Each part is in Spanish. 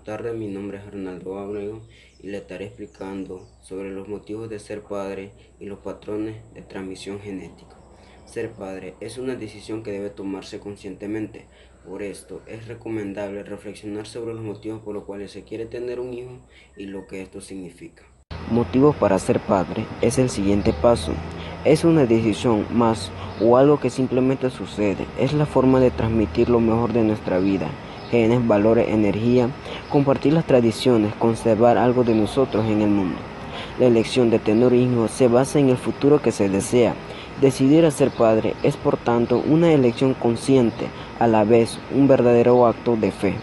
tardes, mi nombre es Arnaldo Ábrego y le estaré explicando sobre los motivos de ser padre y los patrones de transmisión genética. Ser padre es una decisión que debe tomarse conscientemente. Por esto es recomendable reflexionar sobre los motivos por los cuales se quiere tener un hijo y lo que esto significa. Motivos para ser padre es el siguiente paso. Es una decisión más o algo que simplemente sucede. Es la forma de transmitir lo mejor de nuestra vida, genes, valores, energía, compartir las tradiciones, conservar algo de nosotros en el mundo. La elección de tener hijos se basa en el futuro que se desea. Decidir a ser padre es por tanto una elección consciente, a la vez un verdadero acto de fe.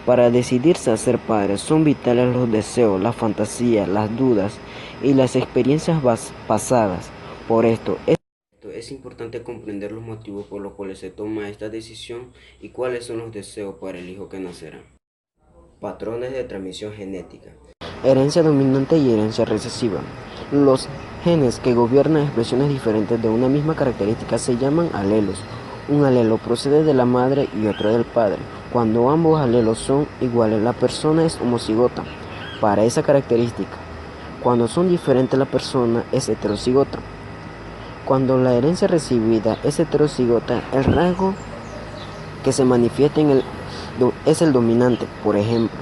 Para decidirse a ser padre son vitales los deseos, la fantasía, las dudas y las experiencias pasadas. Por esto es importante comprender los motivos por los cuales se toma esta decisión y cuáles son los deseos para el hijo que nacerá. Patrones de transmisión genética. Herencia dominante y herencia recesiva. Los genes que gobiernan expresiones diferentes de una misma característica se llaman alelos. Un alelo procede de la madre y otro del padre. Cuando ambos alelos son iguales, la persona es homocigota para esa característica. Cuando son diferentes, la persona es heterocigota. Cuando la herencia recibida es heterocigota, el rasgo que se manifiesta es el dominante. Por ejemplo,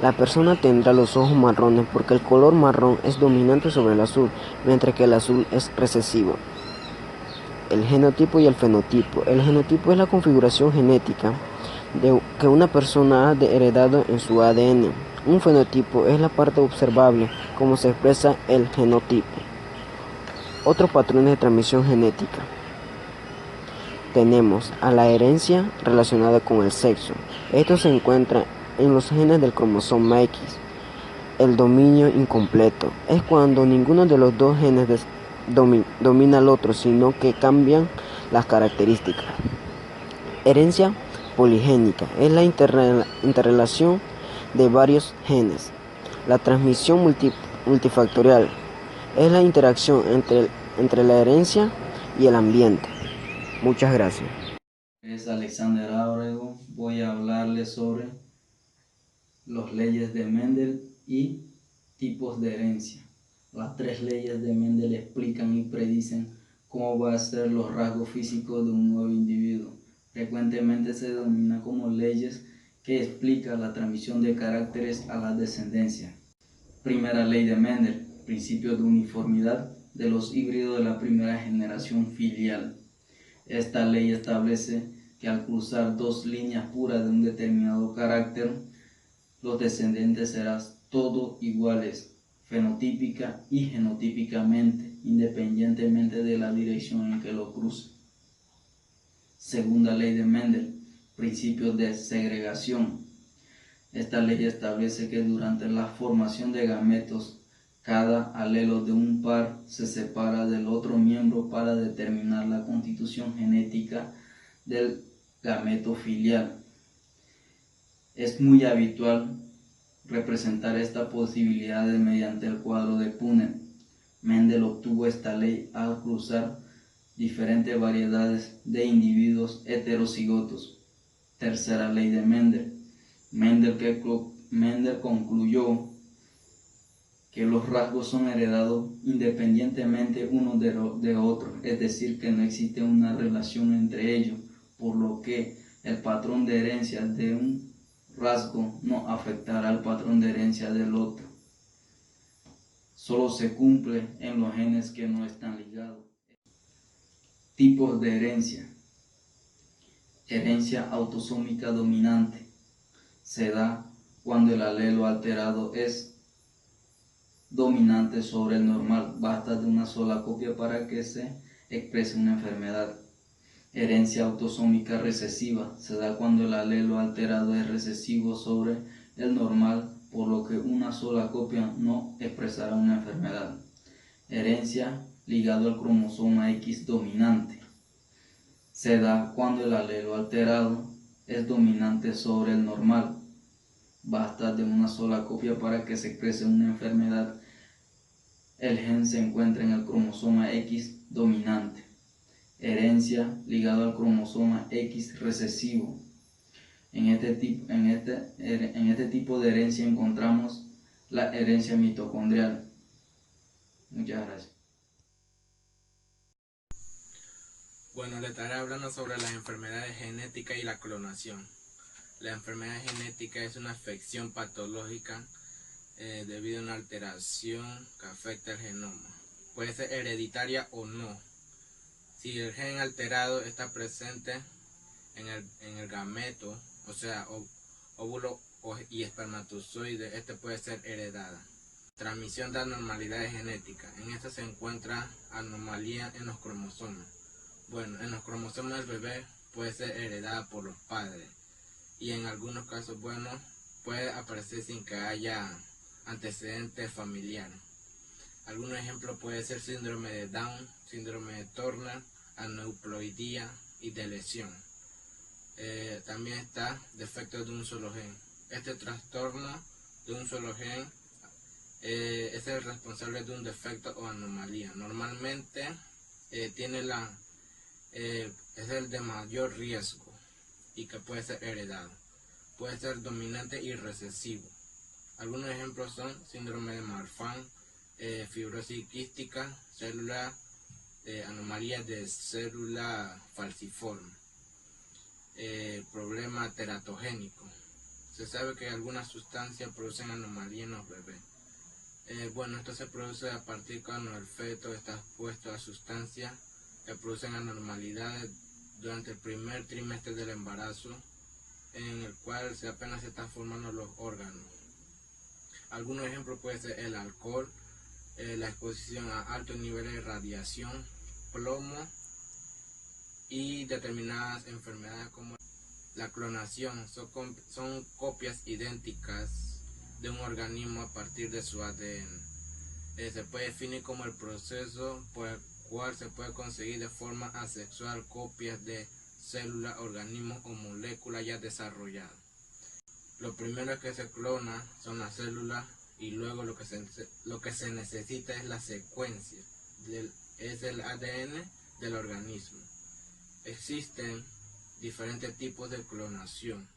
la persona tendrá los ojos marrones porque el color marrón es dominante sobre el azul, mientras que el azul es recesivo. El genotipo y el fenotipo. El genotipo es la configuración genética que una persona ha heredado en su ADN. Un fenotipo es la parte observable como se expresa el genotipo. Otros patrones de transmisión genética. Tenemos a la herencia relacionada con el sexo. Esto se encuentra en los genes del cromosoma X. El dominio incompleto es cuando ninguno de los dos genes domina al otro, sino que cambian las características. Herencia poligénica es la interrelación de varios genes. La transmisión multifactorial es la interacción entre la herencia y el ambiente. Muchas gracias. Es Alexander Ábrego. Voy a hablarles sobre las leyes de Mendel y tipos de herencia. Las tres leyes de Mendel explican y predicen cómo va a ser los rasgos físicos de un nuevo individuo. Frecuentemente se denomina como leyes que explican la transmisión de caracteres a la descendencia. Primera ley de Mendel, principio de uniformidad de los híbridos de la primera generación filial. Esta ley establece que al cruzar dos líneas puras de un determinado carácter, los descendientes serán todos iguales, fenotípica y genotípicamente, independientemente de la dirección en que lo cruce. Segunda ley de Mendel, principio de segregación. Esta ley establece que durante la formación de gametos, cada alelo de un par se separa del otro miembro para determinar la constitución genética del gameto filial. Es muy habitual representar esta posibilidad mediante el cuadro de Punnett. Mendel obtuvo esta ley al cruzar diferentes variedades de individuos heterocigotos. Tercera ley de Mendel. Mendel concluyó que los rasgos son heredados independientemente uno de otro, es decir, que no existe una relación entre ellos, por lo que el patrón de herencia de un rasgo no afectará al patrón de herencia del otro. Solo se cumple en los genes que no están ligados. Tipos de herencia. Herencia autosómica dominante. Se da cuando el alelo alterado es dominante sobre el normal. Basta de una sola copia para que se exprese una enfermedad. Herencia autosómica recesiva. Se da cuando el alelo alterado es recesivo sobre el normal, por lo que una sola copia no expresará una enfermedad. Herencia ligado al cromosoma X dominante. Se da cuando el alelo alterado es dominante sobre el normal. Basta de una sola copia para que se exprese una enfermedad. El gen se encuentra en el cromosoma X dominante. Herencia ligado al cromosoma X recesivo. En este tipo de herencia encontramos la herencia mitocondrial. Muchas gracias. Bueno, le estaré hablando sobre las enfermedades genéticas y la clonación. La enfermedad genética es una afección patológica debido a una alteración que afecta el genoma. Puede ser hereditaria o no. Si el gen alterado está presente en el gameto, o sea, óvulo y espermatozoide, este puede ser heredada. Transmisión de anormalidades genéticas. En esta se encuentra anomalía en los cromosomas. Bueno, en los cromosomas del bebé puede ser heredada por los padres y en algunos casos, bueno, puede aparecer sin que haya antecedentes familiares. Algunos ejemplos pueden ser síndrome de Down, síndrome de Turner, aneuploidía y de lesión. También está defecto de un solo gen. Este trastorno de un solo gen es el responsable de un defecto o anomalía. Normalmente es el de mayor riesgo y que puede ser heredado. Puede ser dominante y recesivo. Algunos ejemplos son síndrome de Marfan, fibrosis quística, anomalías de célula falciforme, problema teratogénico. Se sabe que algunas sustancias producen anomalías en los bebés. Bueno, esto se produce a partir cuando el feto está expuesto a sustancias que producen anormalidades durante el primer trimestre del embarazo, en el cual apenas se están formando los órganos. Algunos ejemplos pueden ser el alcohol, la exposición a altos niveles de radiación, plomo y determinadas enfermedades como la clonación. Son copias idénticas de un organismo a partir de su ADN. Se puede definir como el proceso por el cual se puede conseguir de forma asexual copias de células, organismos o moléculas ya desarrolladas. Lo primero que se clona son las células y luego lo que se necesita es la secuencia, es el ADN del organismo. Existen diferentes tipos de clonación: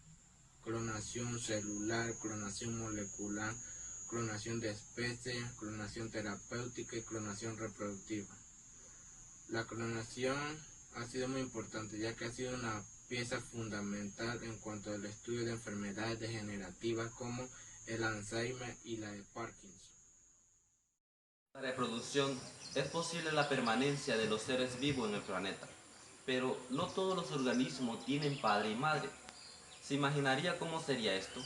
clonación celular, clonación molecular, clonación de especies, clonación terapéutica y clonación reproductiva. La clonación ha sido muy importante ya que ha sido una pieza fundamental en cuanto al estudio de enfermedades degenerativas como el Alzheimer y la de Parkinson. La reproducción es posible la permanencia de los seres vivos en el planeta, pero no todos los organismos tienen padre y madre. ¿Se imaginaría cómo sería esto?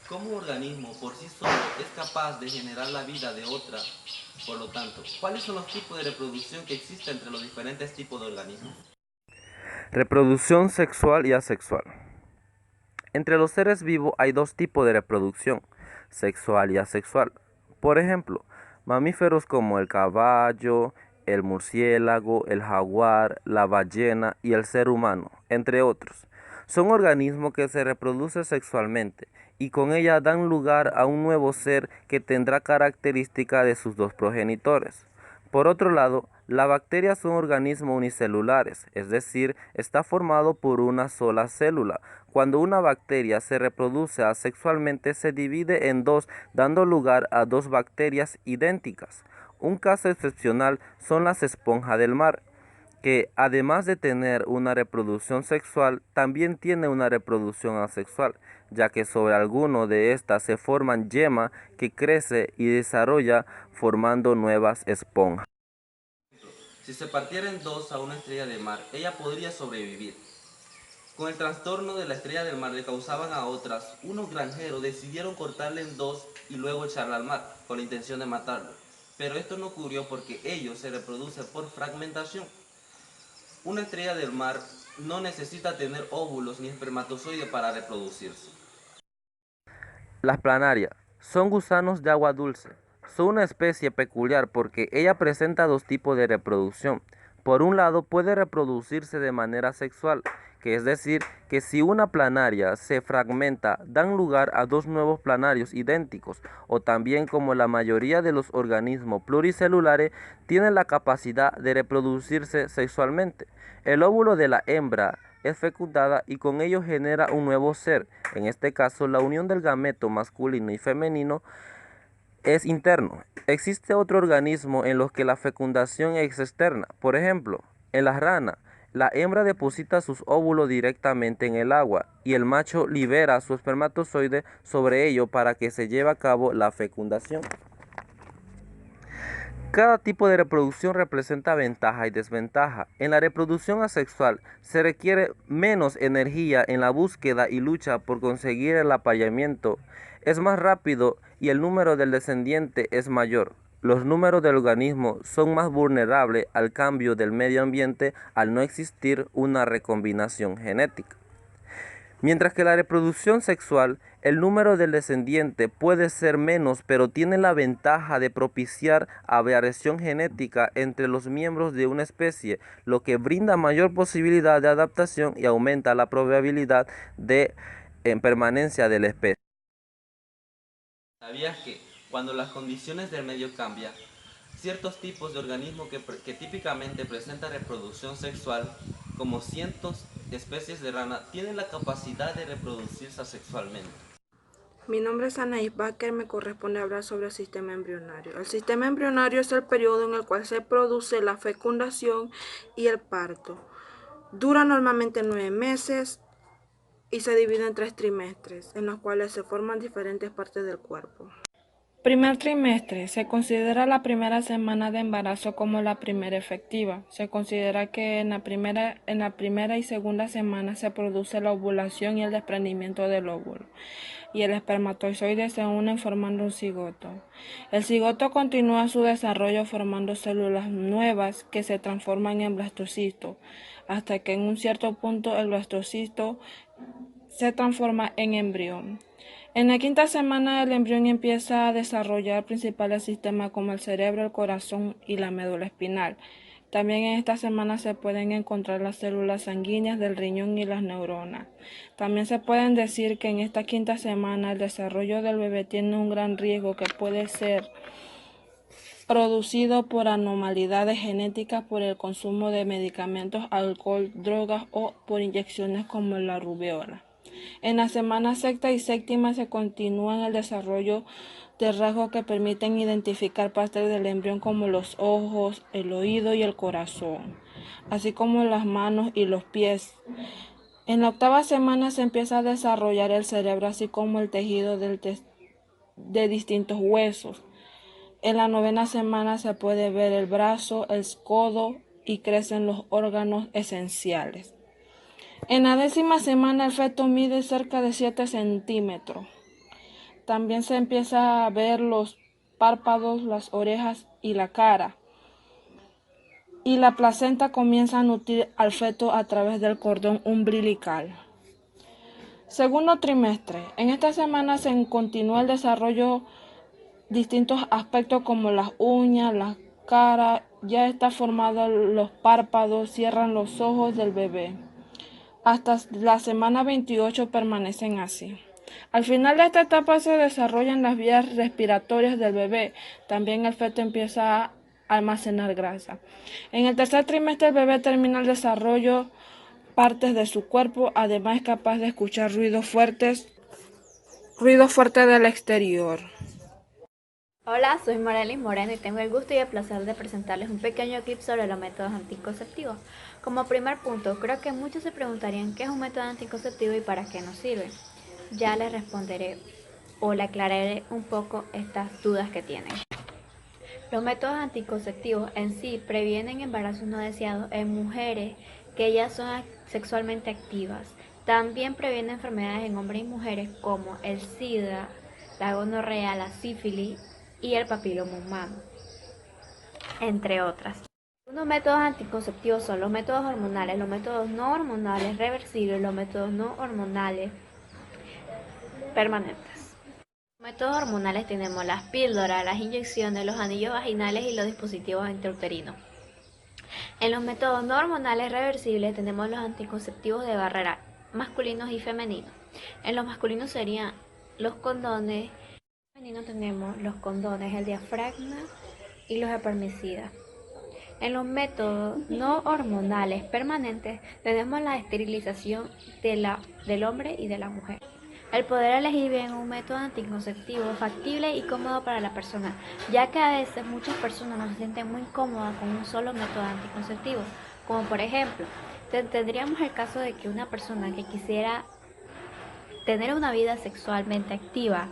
¿Cómo un organismo por sí solo es capaz de generar la vida de otra? Por lo tanto, ¿cuáles son los tipos de reproducción que existen entre los diferentes tipos de organismos? Reproducción sexual y asexual. Entre los seres vivos hay dos tipos de reproducción, sexual y asexual. Por ejemplo, mamíferos como el caballo, el murciélago, el jaguar, la ballena y el ser humano, entre otros. Son organismos que se reproducen sexualmente y con ella dan lugar a un nuevo ser que tendrá características de sus dos progenitores. Por otro lado, las bacterias son organismos unicelulares, es decir, está formado por una sola célula. Cuando una bacteria se reproduce asexualmente, se divide en dos, dando lugar a dos bacterias idénticas. Un caso excepcional son las esponjas del mar, que además de tener una reproducción sexual, también tiene una reproducción asexual, ya que sobre alguno de estas se forman yemas que crece y desarrolla formando nuevas esponjas. Si se partiera en dos a una estrella de mar, ella podría sobrevivir. Con el trastorno de la estrella del mar le causaban a otras, unos granjeros decidieron cortarle en dos y luego echarla al mar, con la intención de matarlo. Pero esto no ocurrió porque ellos se reproducen por fragmentación. Una estrella del mar no necesita tener óvulos ni espermatozoides para reproducirse. Las planarias son gusanos de agua dulce. Son una especie peculiar porque ella presenta dos tipos de reproducción. Por un lado, puede reproducirse de manera sexual, que es decir, que si una planaria se fragmenta, dan lugar a dos nuevos planarios idénticos, o también como la mayoría de los organismos pluricelulares, tienen la capacidad de reproducirse sexualmente. El óvulo de la hembra es fecundada y con ello genera un nuevo ser. En este caso, la unión del gameto masculino y femenino es interno. Existe otro organismo en los que la fecundación es externa. Por ejemplo, en las ranas, la hembra deposita sus óvulos directamente en el agua y el macho libera su espermatozoide sobre ello para que se lleve a cabo la fecundación. Cada tipo de reproducción representa ventaja y desventaja. En la reproducción asexual se requiere menos energía en la búsqueda y lucha por conseguir el apareamiento. Es más rápido y el número del descendiente es mayor. Los números del organismo son más vulnerables al cambio del medio ambiente al no existir una recombinación genética. Mientras que la reproducción sexual, el número del descendiente puede ser menos, pero tiene la ventaja de propiciar variación genética entre los miembros de una especie, lo que brinda mayor posibilidad de adaptación y aumenta la probabilidad de permanencia de la especie. ¿Sabías que cuando las condiciones del medio cambian, ciertos tipos de organismos que típicamente presentan reproducción sexual, como cientos de especies de rana, tienen la capacidad de reproducirse asexualmente? Mi nombre es Anaís Baker, me corresponde hablar sobre el sistema embrionario. El sistema embrionario es el periodo en el cual se produce la fecundación y el parto. Dura normalmente 9 meses y se divide en 3 trimestres, en los cuales se forman diferentes partes del cuerpo. Primer trimestre. Se considera la primera semana de embarazo como la primera efectiva. Se considera que en la primera y segunda semana se produce la ovulación y el desprendimiento del óvulo, y el espermatozoide se unen formando un cigoto. El cigoto continúa su desarrollo formando células nuevas que se transforman en blastocisto, hasta que en un cierto punto el blastocisto se transforma en embrión. En la quinta semana el embrión empieza a desarrollar principales sistemas como el cerebro, el corazón y la médula espinal. También en esta semana se pueden encontrar las células sanguíneas del riñón y las neuronas. También se pueden decir que en esta quinta semana el desarrollo del bebé tiene un gran riesgo que puede ser producido por anormalidades genéticas por el consumo de medicamentos, alcohol, drogas o por inyecciones como la rubiola. En la semana sexta y séptima se continúa en el desarrollo de rasgos que permiten identificar partes del embrión como los ojos, el oído y el corazón, así como las manos y los pies. En la octava semana se empieza a desarrollar el cerebro, así como el tejido de distintos huesos. En la novena semana se puede ver el brazo, el codo y crecen los órganos esenciales. En la décima semana el feto mide cerca de 7 centímetros. También se empieza a ver los párpados, las orejas y la cara. Y la placenta comienza a nutrir al feto a través del cordón umbilical. Segundo trimestre. En esta semana se continúa el desarrollo distintos aspectos como las uñas, la cara, ya está formado los párpados, cierran los ojos del bebé. Hasta la semana 28 permanecen así. Al final de esta etapa se desarrollan las vías respiratorias del bebé. También el feto empieza a almacenar grasa. En el tercer trimestre el bebé termina el desarrollo partes de su cuerpo, además es capaz de escuchar ruidos fuertes del exterior. Hola, soy Morelis Moreno y tengo el gusto y el placer de presentarles un pequeño clip sobre los métodos anticonceptivos. Como primer punto, creo que muchos se preguntarían qué es un método anticonceptivo y para qué nos sirve. Ya les responderé o le aclararé un poco estas dudas que tienen. Los métodos anticonceptivos en sí previenen embarazos no deseados en mujeres que ya son sexualmente activas. También previenen enfermedades en hombres y mujeres como el SIDA, la gonorrea, la sífilis y el papiloma humano, entre otras. Unos métodos anticonceptivos son los métodos hormonales, los métodos no hormonales reversibles, los métodos no hormonales permanentes. Los métodos hormonales tenemos las píldoras, las inyecciones, los anillos vaginales y los dispositivos intrauterinos. En los métodos no hormonales reversibles tenemos los anticonceptivos de barrera masculinos y femeninos. En los masculinos serían los condones, en los femeninos tenemos los condones, el diafragma y los espermicidas. En los métodos no hormonales permanentes tenemos la esterilización del hombre y de la mujer. El poder elegir bien un método anticonceptivo factible y cómodo para la persona, ya que a veces muchas personas no se sienten muy cómodas con un solo método anticonceptivo, como por ejemplo, tendríamos el caso de que una persona que quisiera tener una vida sexualmente activa,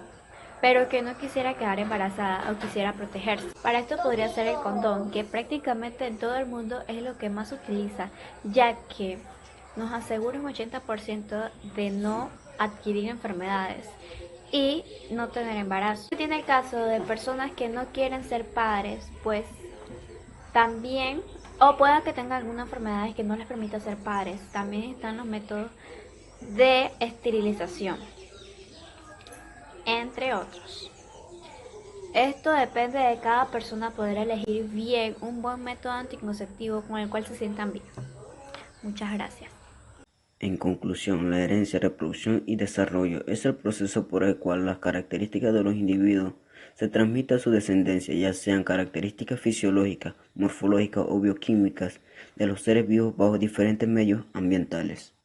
pero que no quisiera quedar embarazada o quisiera protegerse. Para esto podría ser el condón, que prácticamente en todo el mundo es lo que más se utiliza, ya que nos asegura un 80% de no adquirir enfermedades y no tener embarazo. Tiene el caso de personas que no quieren ser padres, pues también, o pueda que tengan algunas enfermedades que no les permita ser padres, también están los métodos de esterilización, entre otros. Esto depende de cada persona poder elegir bien un buen método anticonceptivo con el cual se sientan bien. Muchas gracias. En conclusión, la herencia, reproducción y desarrollo es el proceso por el cual las características de los individuos se transmiten a su descendencia, ya sean características fisiológicas, morfológicas o bioquímicas de los seres vivos bajo diferentes medios ambientales.